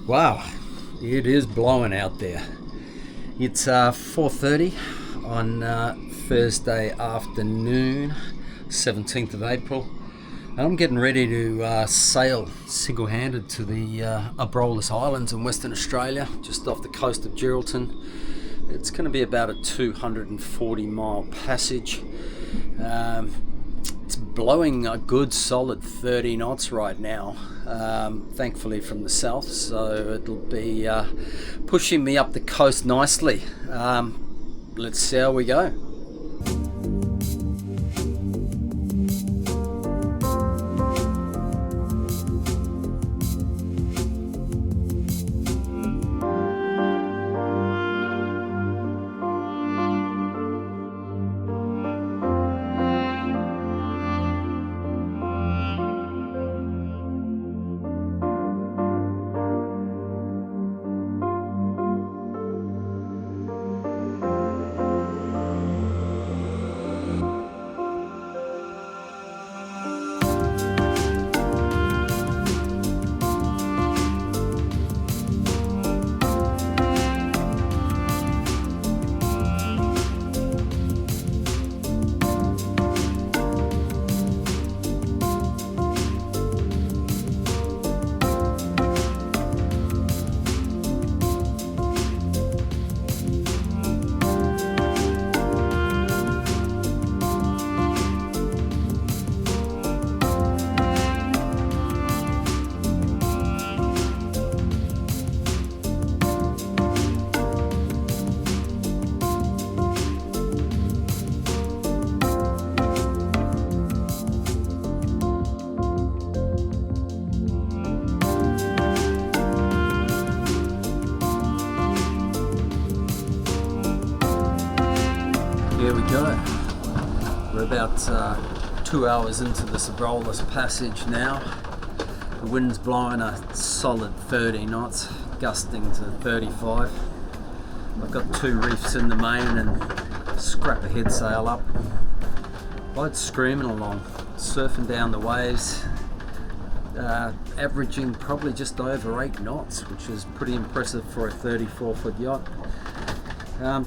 Wow, it is blowing out there. It's 4:30 on Thursday afternoon, 17th of April, and I'm getting ready to sail single-handed to the Abrolhos Islands in Western Australia, just off the coast of Geraldton. It's going to be about a 240-mile passage. It's blowing a good solid 30 knots right now, thankfully from the south, so it'll be pushing me up the coast nicely. Let's see how we go. Here we go. We're about 2 hours into the Abrolhos passage now. The wind's blowing a solid 30 knots, gusting to 35. I've got 2 reefs in the main and a scrap of head sail up. Boat's screaming along, surfing down the waves, averaging probably just over 8 knots, which is pretty impressive for a 34-foot yacht.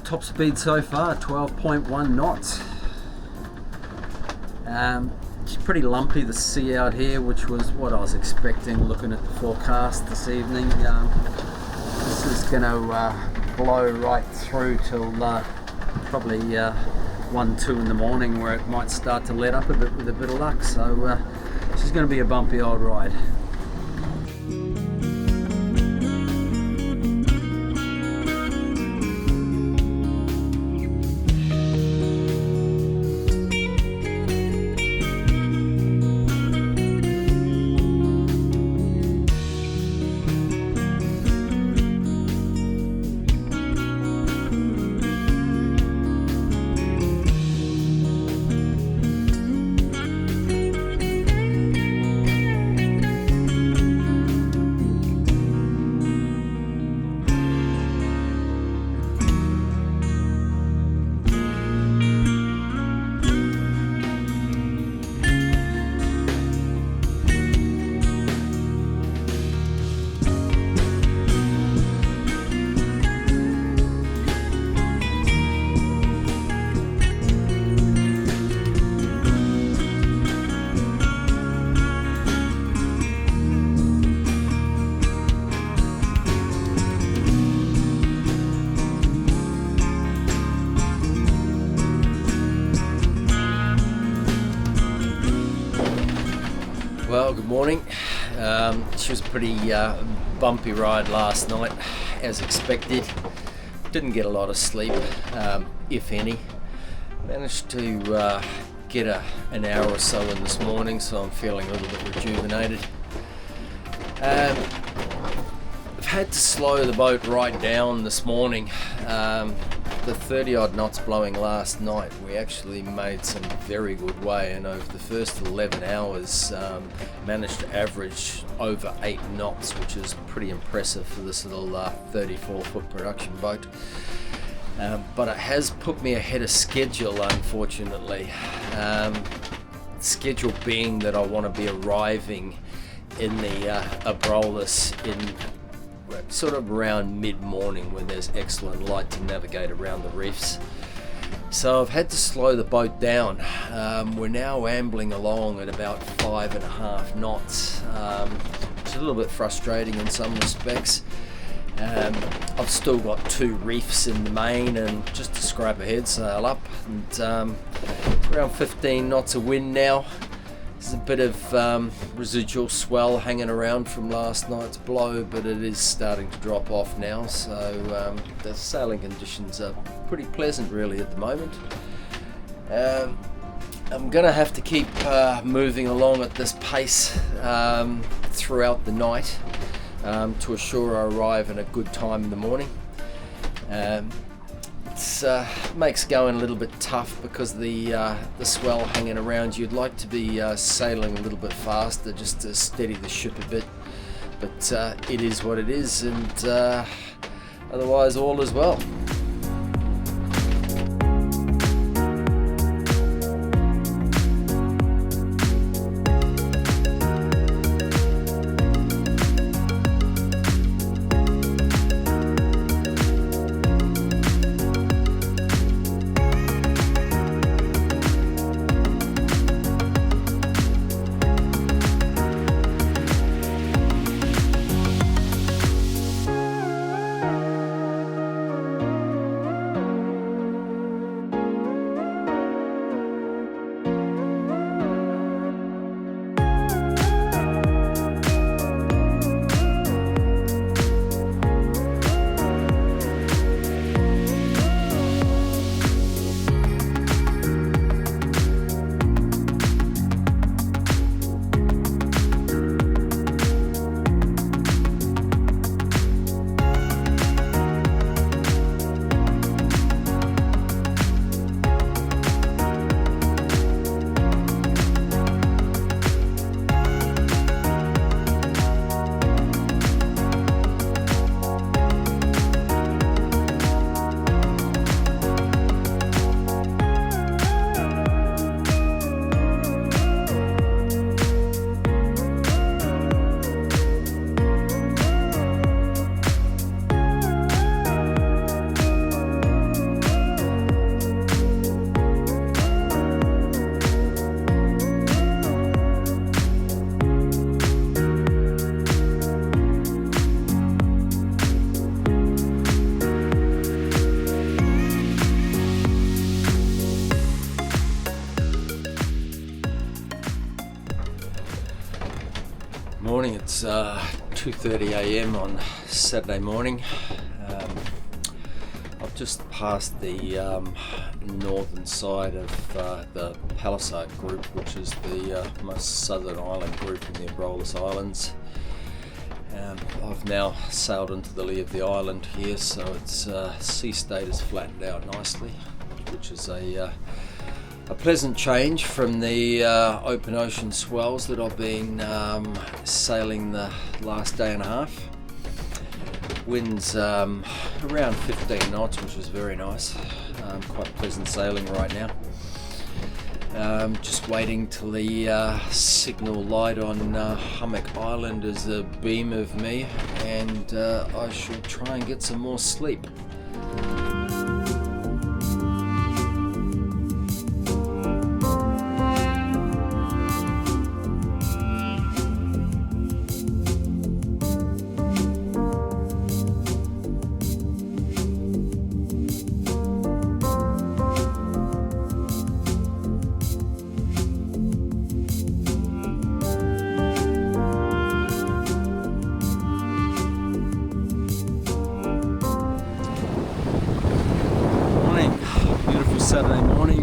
Top speed so far, 12.1 knots. It's pretty lumpy, the sea out here, which was what I was expecting looking at the forecast this evening. This is going to blow right through till probably 1-2 in the morning, where it might start to let up a bit with a bit of luck. So this is going to be a bumpy old ride. Well, good morning. She was a pretty bumpy ride last night, as expected. Didn't get a lot of sleep, if any. Managed to get an hour or so in this morning, so I'm feeling a little bit rejuvenated. I've had to slow the boat right down this morning. The 30 odd knots blowing last night, we actually made some very good way, and over the first 11 hours managed to average over 8 knots, which is pretty impressive for this little 34-foot production boat. But it has put me ahead of schedule, unfortunately. Schedule being that I want to be arriving in the Abrolhos in sort of around mid-morning when there's excellent light to navigate around the reefs. So I've had to slow the boat down. We're now ambling along at about 5.5 knots. It's a little bit frustrating in some respects. I've still got 2 reefs in the main and just to scrape ahead sail up, and around 15 knots of wind now. There's a bit of residual swell hanging around from last night's blow, but it is starting to drop off now, so the sailing conditions are pretty pleasant really at the moment. I'm going to have to keep moving along at this pace throughout the night to assure I arrive at a good time in the morning. It makes going a little bit tough because the swell hanging around. You'd like to be sailing a little bit faster just to steady the ship a bit, but it is what it is, and otherwise all is well. Morning, it's 2:30 a.m. on Saturday morning. I've just passed the northern side of the Pelsaert group, which is the most southern island group in the Abrolhos Islands. I've now sailed into the lee of the island here, so its sea state has flattened out nicely, which is a pleasant change from the open ocean swells that I've been sailing the last day and a half. Winds around 15 knots, which is very nice. Quite pleasant sailing right now. Just waiting till the signal light on Houtman Island is a beam of me, and I shall try and get some more sleep. Saturday morning.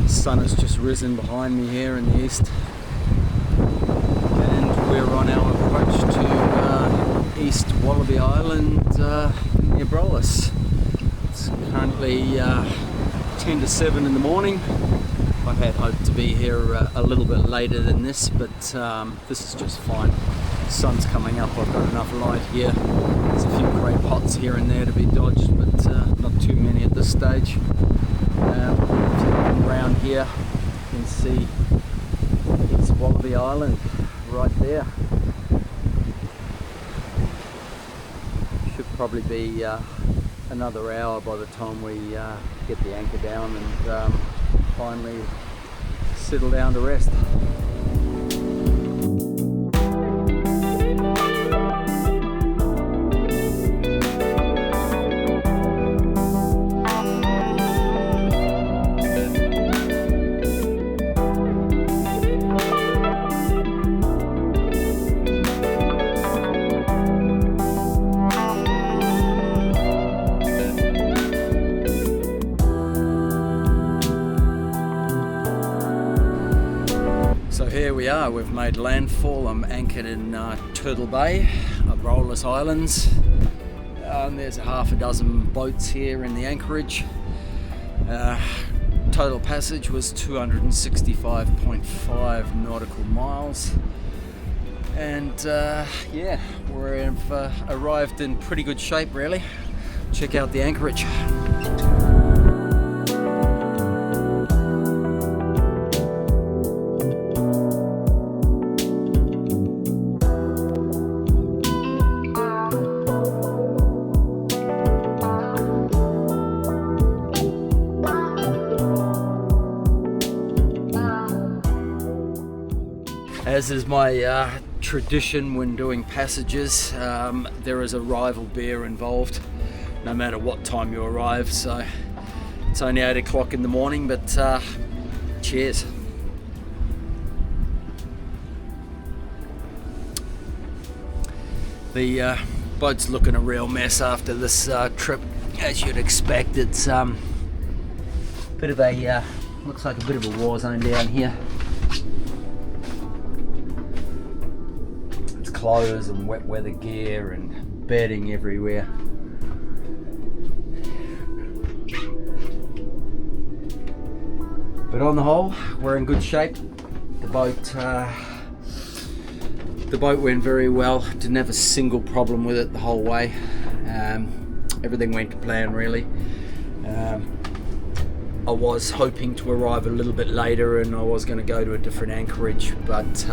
The sun has just risen behind me here in the east, and we're on our approach to East Wallaby Island in the Abrolhos. It's currently 10 to 7 in the morning. I had hoped to be here a little bit later than this, but this is just fine. The sun's coming up, I've got enough light here. There's a few grey pots here and there to be dodged, but not too many at this stage. If you look around here, you can see East Wallaby Island right there. Should probably be another hour by the time we get the anchor down and finally settle down to rest. So here we are, we've made landfall. I'm anchored in Turtle Bay, Abrolhos Islands. There's a half a dozen boats here in the anchorage. Total passage was 265.5 nautical miles. And yeah, we've arrived in pretty good shape really. Check out the anchorage. As is my tradition when doing passages, there is a rival beer involved no matter what time you arrive, so it's only 8 o'clock in the morning, but cheers. The boat's looking a real mess after this trip, as you'd expect. It's bit of a looks like a bit of a war zone down here. Clothes and wet weather gear and bedding everywhere. But on the whole, we're in good shape. The boat went very well. Didn't have a single problem with it the whole way. Everything went to plan really. I was hoping to arrive a little bit later and I was going to go to a different anchorage, but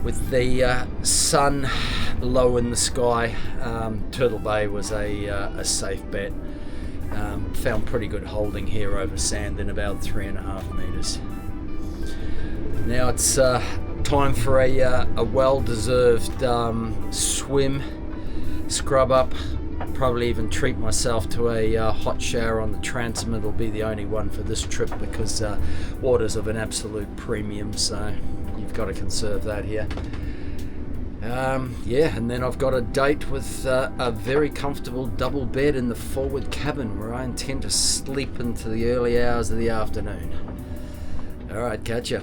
with the sun low in the sky, Turtle Bay was a safe bet. Found pretty good holding here over sand in about 3.5 meters. Now it's time for a well-deserved swim, scrub up, probably even treat myself to a hot shower on the transom. It'll be the only one for this trip because water's of an absolute premium, so you've got to conserve that here. Yeah, and then I've got a date with a very comfortable double bed in the forward cabin where I intend to sleep into the early hours of the afternoon. Alright, catch ya.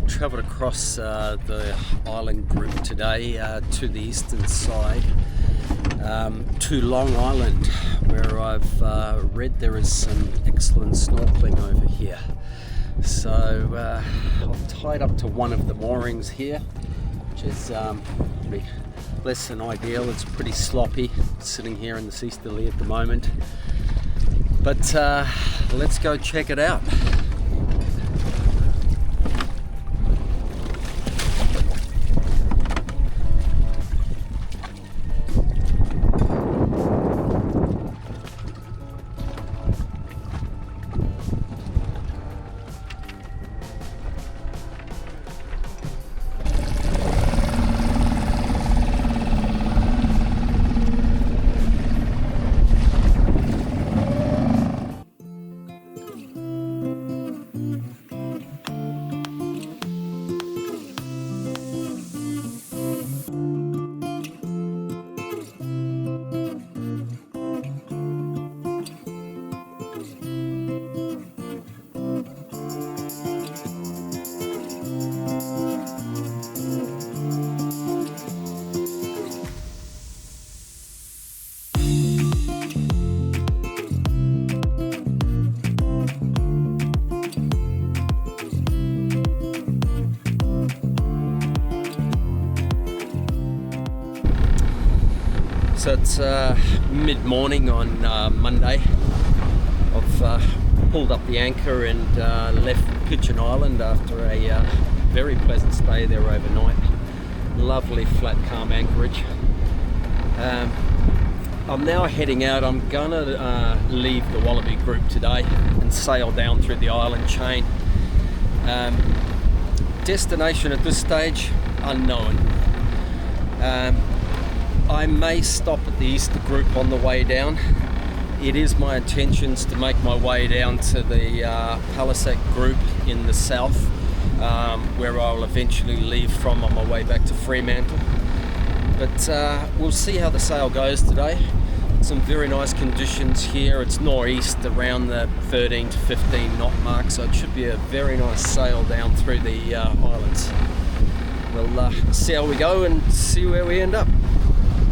travelled across the island group today to the eastern side, to Long Island, where I've read there is some excellent snorkeling over here. So I've tied up to one of the moorings here, which is pretty less than ideal. It's pretty sloppy sitting here in the easterly at the moment, but let's go check it out. So it's mid-morning on Monday. I've pulled up the anchor and left Pigeon Island after a very pleasant stay there overnight. Lovely flat calm anchorage. I'm now heading out. I'm gonna leave the Wallaby group today and sail down through the island chain. Destination at this stage, unknown. I may stop at the Easter group on the way down. It is my intentions to make my way down to the Pelsaert group in the south, where I'll eventually leave from on my way back to Fremantle. But we'll see how the sail goes today. Some very nice conditions here. It's northeast around the 13 to 15 knot mark, so it should be a very nice sail down through the islands. We'll see how we go and see where we end up.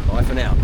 Bye for now.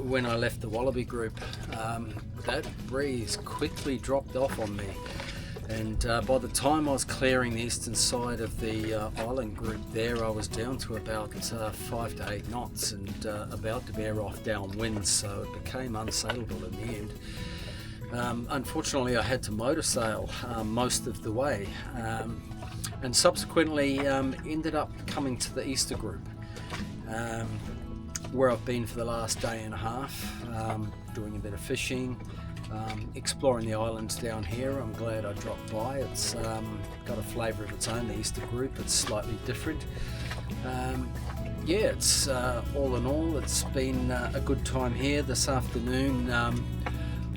when I left the Wallaby group, that breeze quickly dropped off on me, and by the time I was clearing the eastern side of the island group there, I was down to about 5 to 8 knots and about to bear off downwind, so it became unsaleable in the end. Unfortunately, I had to motor sail most of the way, and subsequently ended up coming to the Easter group, where I've been for the last day and a half, doing a bit of fishing, exploring the islands down here. I'm glad I dropped by. It's got a flavour of its own, the Easter group. It's slightly different. Yeah, it's all in all, it's been a good time here. This afternoon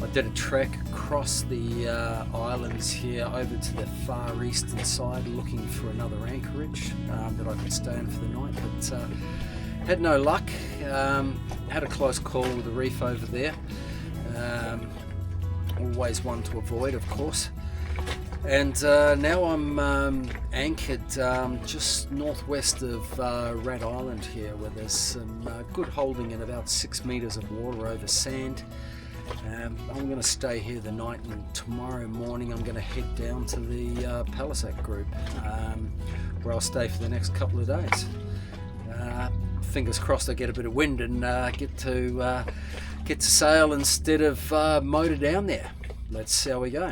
I did a trek across the islands here over to the far eastern side, looking for another anchorage that I could stay in for the night, but had no luck. Had a close call with a reef over there. Always one to avoid, of course. And now I'm anchored just northwest of Rat Island here, where there's some good holding in about 6 meters of water over sand. I'm going to stay here the night, and tomorrow morning I'm going to head down to the Pelsaert group, where I'll stay for the next couple of days. Fingers crossed I get a bit of wind and get to sail instead of motor down there. Let's see how we go.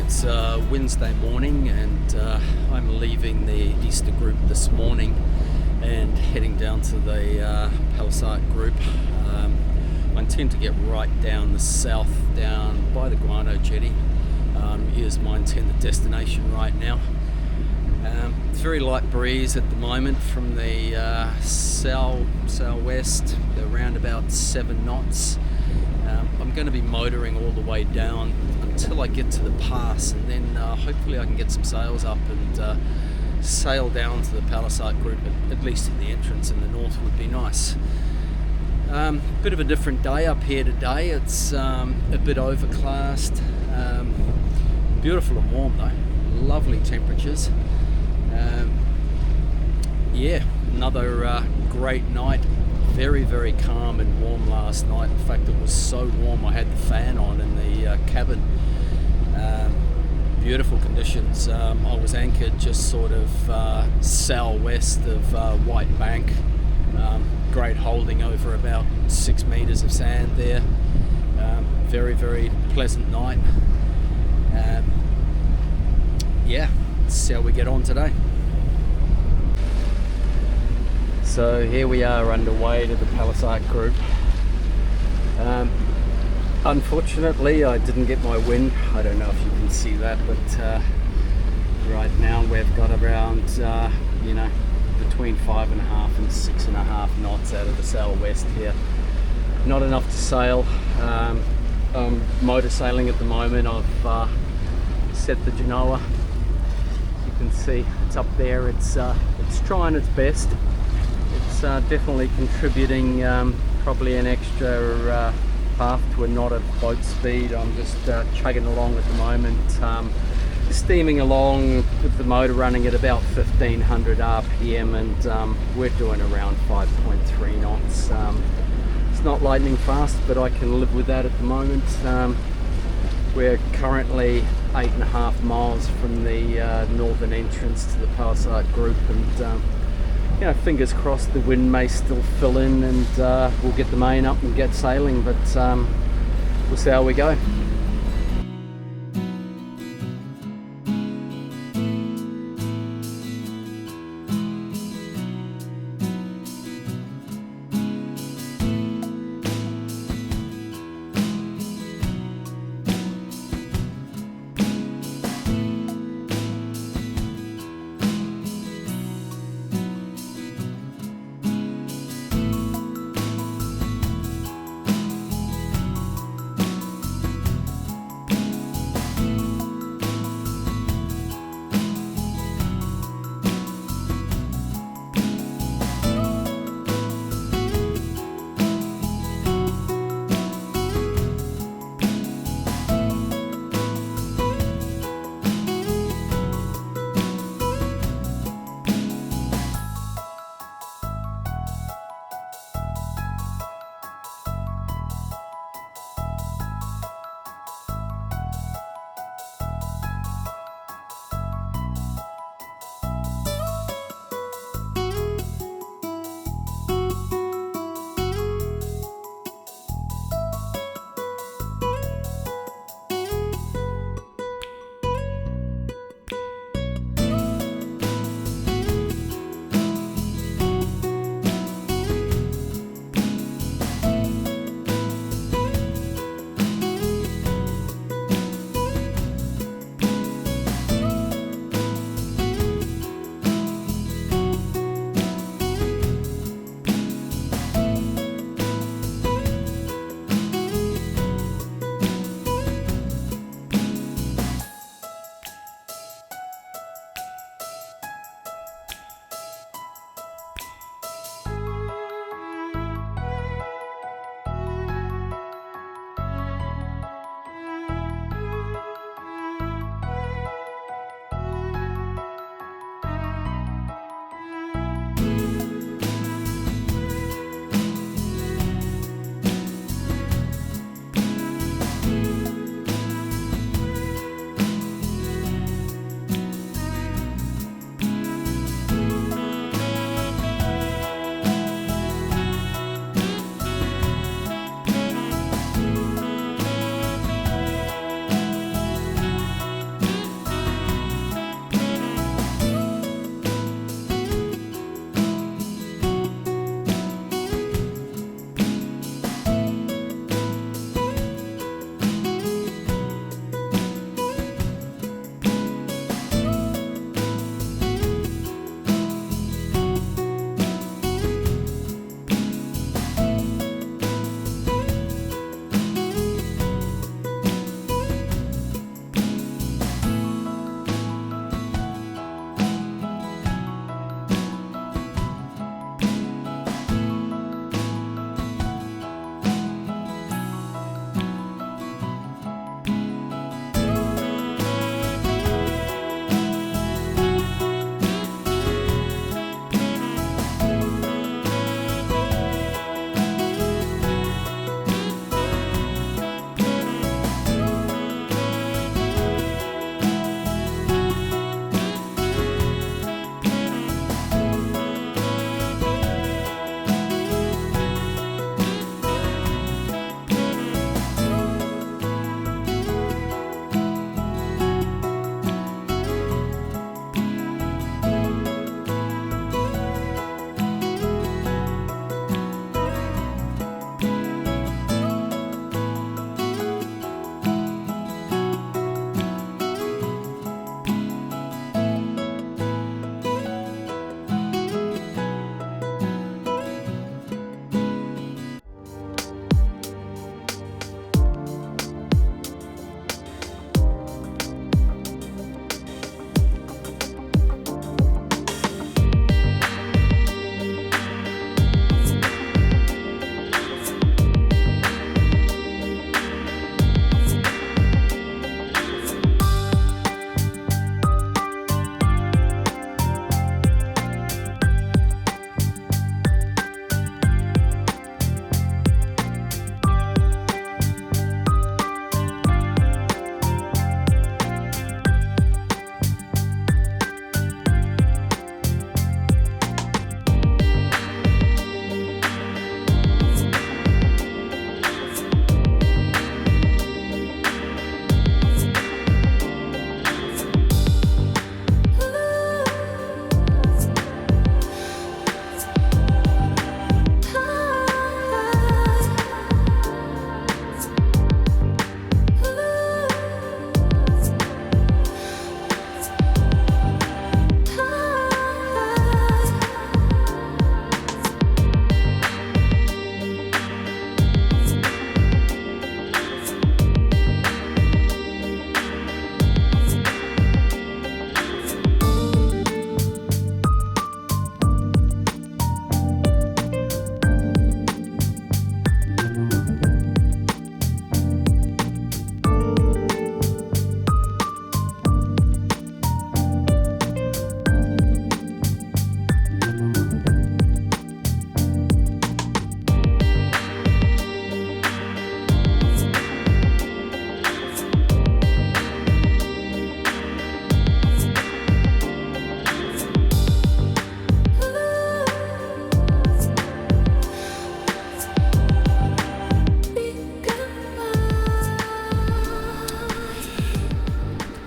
It's Wednesday morning, and I'm leaving the Easter group this morning and heading down to the Pelsaert group. I intend to get right down the south, down by the Guano jetty. Is my intended destination right now. It's very light breeze at the moment from the southwest, around about 7 knots. I'm going to be motoring all the way down until I get to the pass, and then hopefully I can get some sails up and sail down to the Pelsaert group, at least at the entrance in the north would be nice. Bit of a different day up here today. It's a bit overcast, beautiful and warm though, lovely temperatures. Yeah, another great night. Very, very calm and warm last night. In fact, it was so warm I had the fan on, and cabin. Beautiful conditions. I was anchored just sort of southwest of White Bank. Great holding over about 6 meters of sand there. Very, very pleasant night. Yeah, let's see how we get on today. So here we are underway to the Pelsaert group. Unfortunately, I didn't get my wind. I don't know if you can see that, but right now we've got around, between 5.5 and 6.5 knots out of the southwest here. Not enough to sail. I'm motor sailing at the moment. I've set the Genoa. You can see it's up there. It's trying its best. It's definitely contributing probably an extra half to a knot at boat speed. I'm just chugging along at the moment, steaming along with the motor running at about 1500 RPM, and we're doing around 5.3 knots. It's not lightning fast, but I can live with that at the moment. We're currently 8.5 miles from the northern entrance to the Pelsaert group, and fingers crossed the wind may still fill in, and we'll get the main up and get sailing, but we'll see how we go.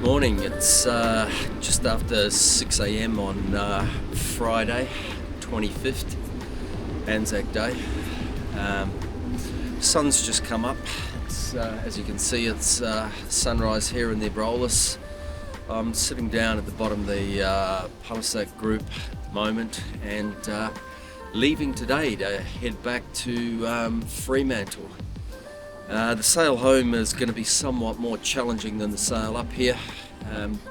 Morning, it's just after 6 a.m. on Friday, 25th, Anzac Day. Sun's just come up. It's, as you can see, it's sunrise here in the Abrolhos. I'm sitting down at the bottom of the Pelsaert group at the moment and leaving today to head back to Fremantle. The sail home is going to be somewhat more challenging than the sail up here.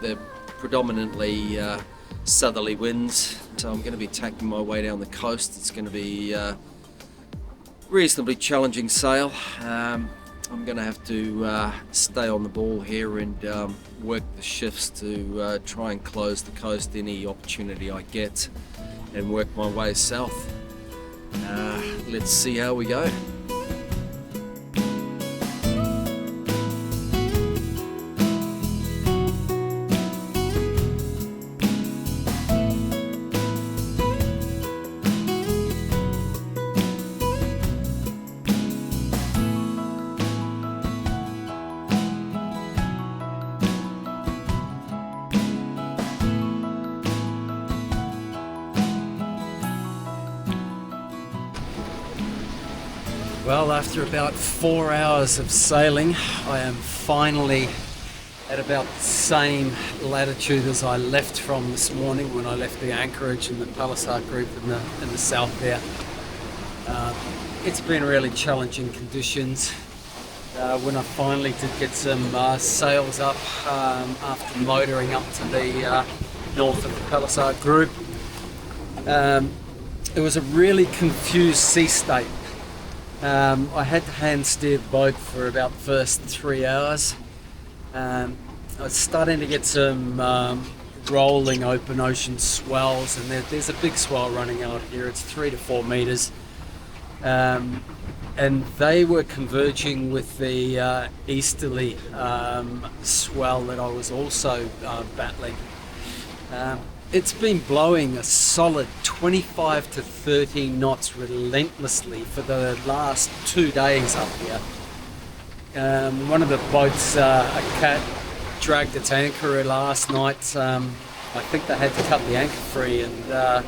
They're predominantly southerly winds, so I'm going to be tacking my way down the coast. It's going to be reasonably challenging sail. I'm going to have to stay on the ball here and work the shifts to try and close the coast any opportunity I get and work my way south. Let's see how we go. Well, after about 4 hours of sailing, I am finally at about the same latitude as I left from this morning when I left the anchorage in the Pelsaert group in the south there. It's been really challenging conditions. When I finally did get some sails up after motoring up to the north of the Pelsaert group, it was a really confused sea state. I had to hand steer the boat for about the first 3 hours. I was starting to get some rolling open ocean swells, and there's a big swell running out here. It's 3 to 4 meters, and they were converging with the easterly swell that I was also battling. It's been blowing a solid 25 to 30 knots relentlessly for the last 2 days up here. One of the boats, a cat, dragged its anchor last night. I think they had to cut the anchor free and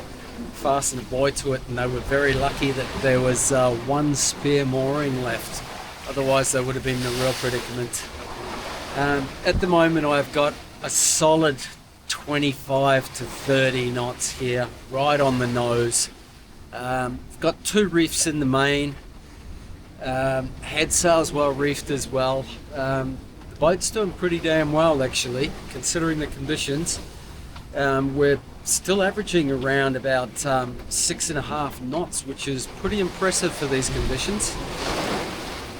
fasten a buoy to it, and they were very lucky that there was one spare mooring left. Otherwise they would have been in a real predicament. At the moment I've got a solid 25 to 30 knots here, right on the nose. Got 2 reefs in the main. Head sail's well reefed as well. The boat's doing pretty damn well actually, considering the conditions. We're still averaging around about 6.5 knots, which is pretty impressive for these conditions.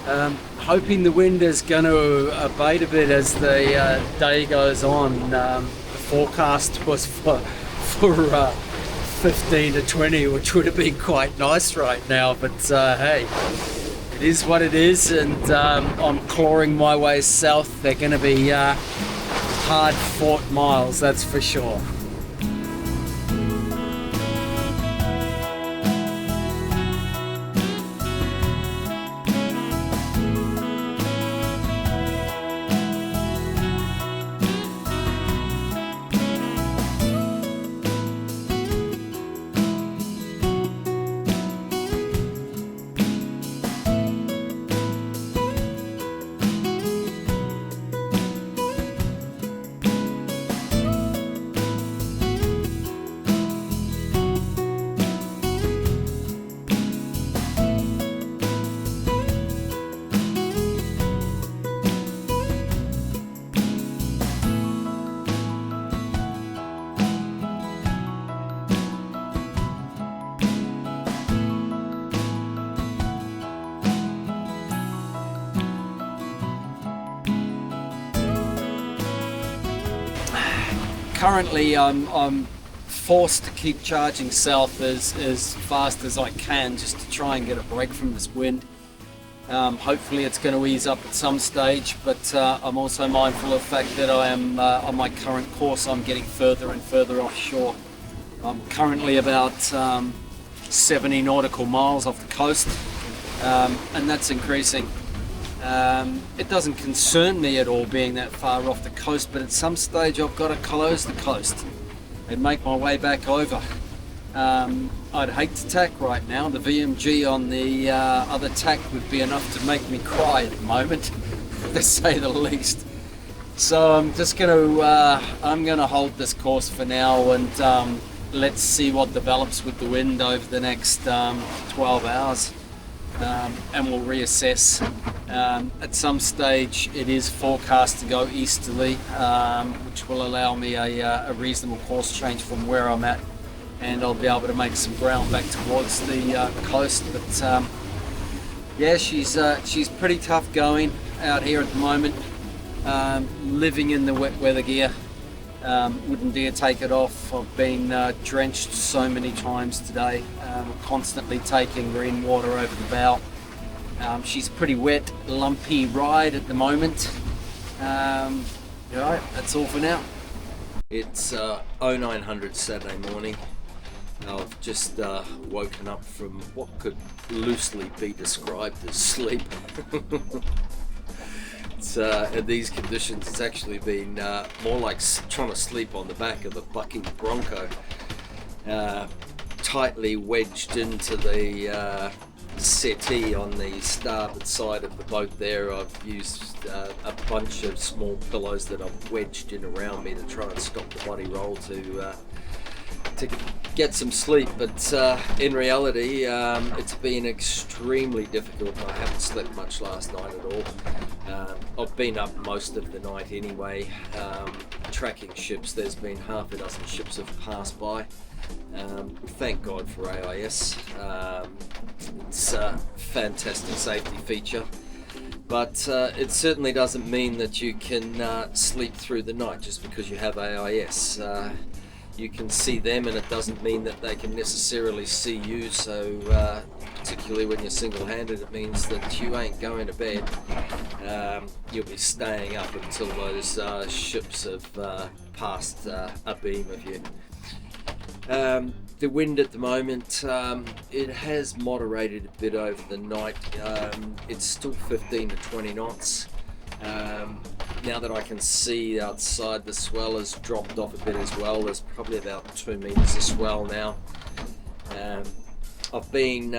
Hoping the wind is going to abate a bit as the day goes on. Forecast was for 15 to 20, which would have been quite nice right now, but hey, it is what it is, and I'm clawing my way south. They're going to be hard fought miles, that's for sure. Currently I'm forced to keep charging south as fast as I can just to try and get a break from this wind. Hopefully it's going to ease up at some stage, but I'm also mindful of the fact that I am on my current course, I'm getting further and further offshore. I'm currently about 70 nautical miles off the coast, and that's increasing. It doesn't concern me at all being that far off the coast, but at some stage I've got to close the coast and make my way back over. I'd hate to tack right now. The VMG on the other tack would be enough to make me cry at the moment, to say the least. So I'm just gonna hold this course for now, and let's see what develops with the wind over the next 12 hours, and we'll reassess. At some stage it is forecast to go easterly, which will allow me a reasonable course change from where I'm at, and I'll be able to make some ground back towards the coast. But yeah, she's pretty tough going out here at the moment. Living in the wet weather gear, wouldn't dare take it off. I've been drenched so many times today, constantly taking rainwater over the bow. She's a pretty wet, lumpy ride at the moment. Alright, that's all for now. It's 0900 Saturday morning. I've just woken up from what could loosely be described as sleep. In these conditions, it's actually been more like trying to sleep on the back of a bucking bronco, tightly wedged into the settee on the starboard side of the boat there. I've used a bunch of small pillows that I've wedged in around me to try and stop the body roll to get some sleep, but in reality it's been extremely difficult. I haven't slept much last night at all. I've been up most of the night anyway, tracking ships. There's been half a dozen ships have passed by. Thank God for AIS. It's a fantastic safety feature, but it certainly doesn't mean that you can sleep through the night just because you have AIS. You can see them, and it doesn't mean that they can necessarily see you. So particularly when you're single-handed, it means that you ain't going to bed. You'll be staying up until those ships have passed a beam of you. The wind at the moment, it has moderated a bit over the night. It's still 15 to 20 knots. Now that I can see outside, the swell has dropped off a bit as well. There's probably about 2 meters of swell now. I've been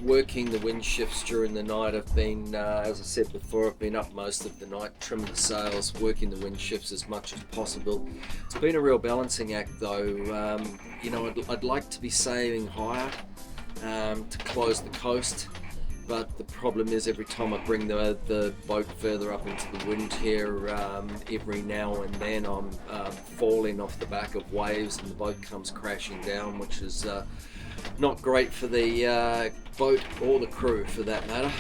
working the wind shifts during the night. I've been, as I said before, I've been up most of the night, trimmed the sails, working the wind shifts as much as possible. It's been a real balancing act though. You know, I'd like to be sailing higher to close the coast. But the problem is every time I bring the boat further up into the wind here, every now and then I'm falling off the back of waves and the boat comes crashing down, which is not great for the boat or the crew for that matter.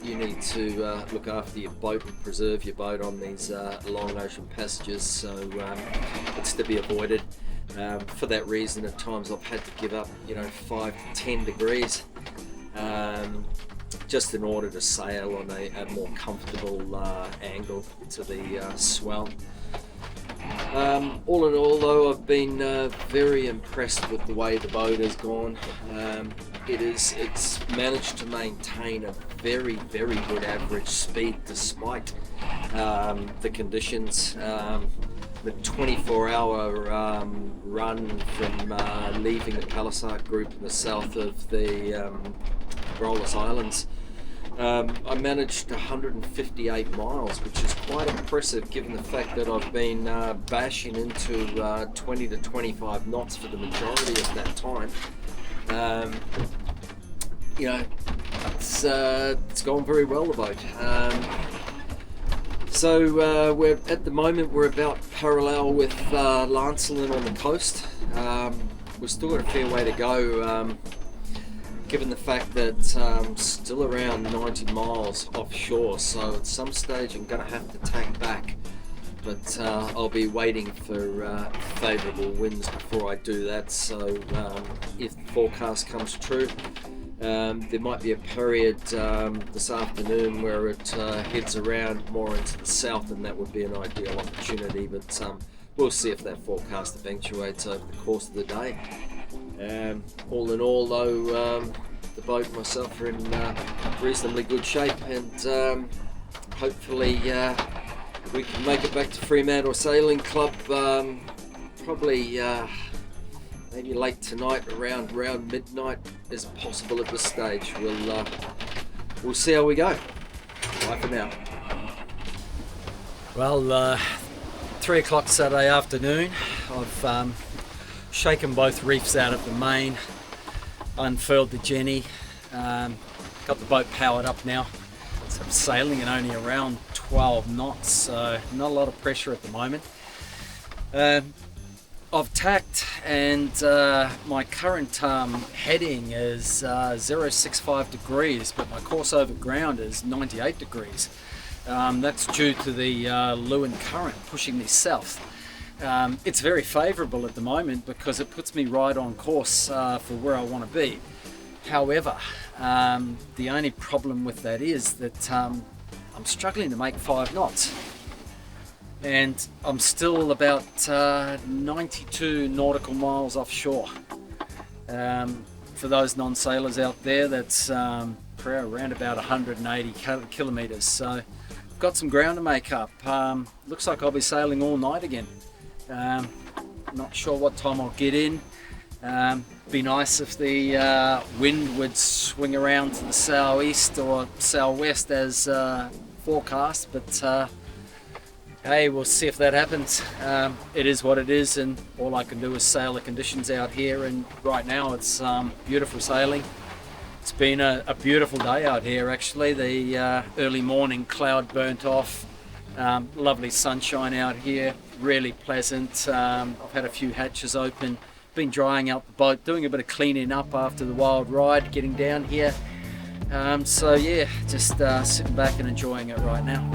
You need to look after your boat and preserve your boat on these long ocean passages, so it's to be avoided. For that reason, at times I've had to give up, 5 to 10 degrees. Just in order to sail on a more comfortable angle to the swell. All in all though, I've been very impressed with the way the boat has gone. It's managed to maintain a very, very good average speed despite the conditions. The 24-hour run from leaving the Pelsaert group in the south of the Abrolhos Islands, I managed 158 miles, which is quite impressive given the fact that I've been bashing into 20 to 25 knots for the majority of that time. It's gone very well, the boat. So we're at the moment we're about parallel with Lancelin on the coast. We've still got a fair way to go. Given the fact that I'm still around 90 miles offshore, so at some stage I'm going to have to tack back, but I'll be waiting for favourable winds before I do that. So if the forecast comes true, there might be a period this afternoon where it heads around more into the south, and that would be an ideal opportunity, but we'll see if that forecast eventuates over the course of the day. All in all though, the boat and myself are in reasonably good shape, and hopefully we can make it back to Fremantle Sailing Club probably maybe late tonight, around midnight is possible at this stage. We'll see how we go. Bye for now. Well, 3 o'clock Saturday afternoon. I've shaken both reefs out of the main, unfurled the jenny, got the boat powered up now. So I'm sailing at only around 12 knots, so not a lot of pressure at the moment. I've tacked, and my current heading is 065 degrees, but my course over ground is 98 degrees. That's due to the Lewin current pushing me south. It's very favourable at the moment because it puts me right on course for where I want to be. However, the only problem with that is that I'm struggling to make 5 knots. And I'm still about 92 nautical miles offshore. For those non-sailors out there, that's around about 180 kilometres. So I've got some ground to make up. Looks like I'll be sailing all night again. Not sure what time I'll get in. Be nice if the wind would swing around to the southeast or southwest as forecast, but hey, we'll see if that happens. It is what it is, and all I can do is sail the conditions out here, and right now it's beautiful sailing. It's been a beautiful day out here actually. The early morning cloud burnt off, lovely sunshine out here, really pleasant. I've had a few hatches open, been drying out the boat, doing a bit of cleaning up after the wild ride, getting down here. So yeah, just sitting back and enjoying it right now.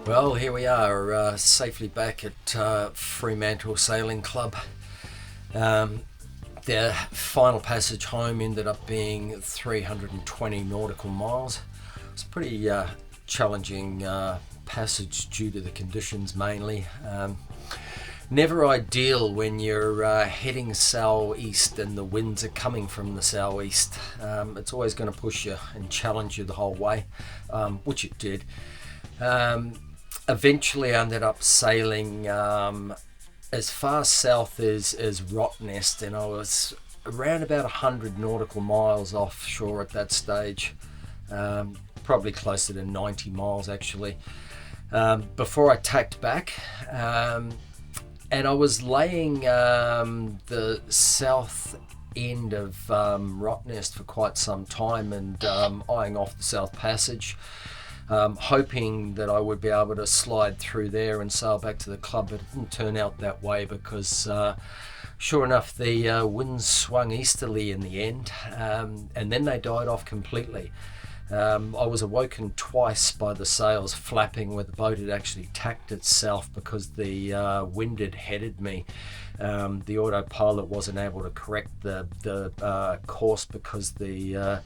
Well, here we are, safely back at Fremantle Sailing Club. The final passage home ended up being 320 nautical miles. It's a pretty challenging passage due to the conditions mainly. Never ideal when you're heading southeast and the winds are coming from the southeast. It's always going to push you and challenge you the whole way, which it did. Eventually I ended up sailing as far south as Rottnest, and I was around about 100 nautical miles offshore at that stage. probably closer to 90 miles actually, before I tacked back. And I was laying the south end of Rottnest for quite some time, and eyeing off the South Passage, hoping that I would be able to slide through there and sail back to the club, but it didn't turn out that way because sure enough the winds swung easterly in the end, and then they died off completely. I was awoken twice by the sails flapping where the boat had actually tacked itself because the wind had headed me. The autopilot wasn't able to correct the course because the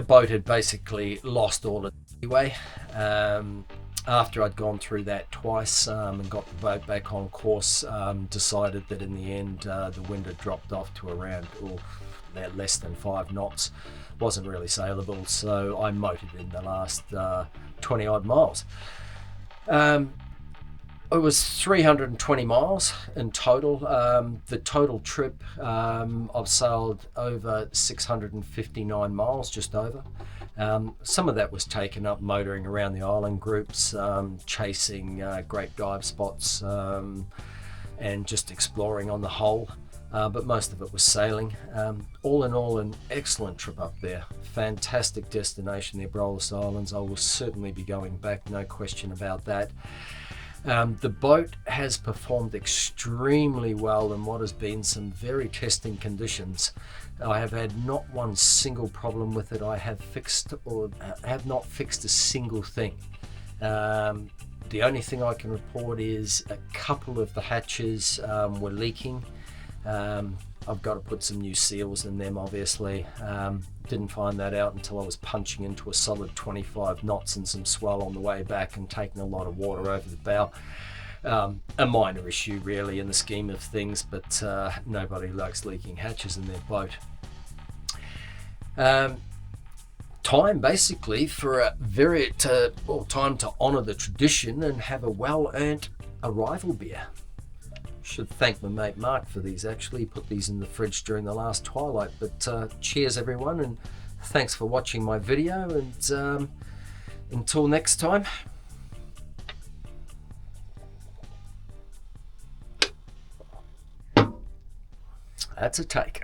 boat had basically lost all its leeway. After I'd gone through that twice and got the boat back on course, decided that in the end the wind had dropped off to around less than 5 knots. Wasn't really saleable, so I motored in the last 20 odd miles. It was 320 miles in total. The total trip, I've sailed over 659 miles, just over. Some of that was taken up motoring around the island groups, chasing great dive spots, and just exploring on the whole. But most of it was sailing. All in all, an excellent trip up there. Fantastic destination, the Abrolhos Islands. I will certainly be going back, no question about that. The boat has performed extremely well in what has been some very testing conditions. I have had not one single problem with it. I have fixed or have not fixed a single thing. The only thing I can report is a couple of the hatches were leaking. I've got to put some new seals in them, obviously. Didn't find that out until I was punching into a solid 25 knots and some swell on the way back and taking a lot of water over the bow. A minor issue really in the scheme of things, but nobody likes leaking hatches in their boat. Time basically for a time to honour the tradition and have a well-earned arrival beer. Should thank my mate Mark for these, actually. Put these in the fridge during the last twilight. But cheers everyone, and thanks for watching my video, and until next time, that's a take.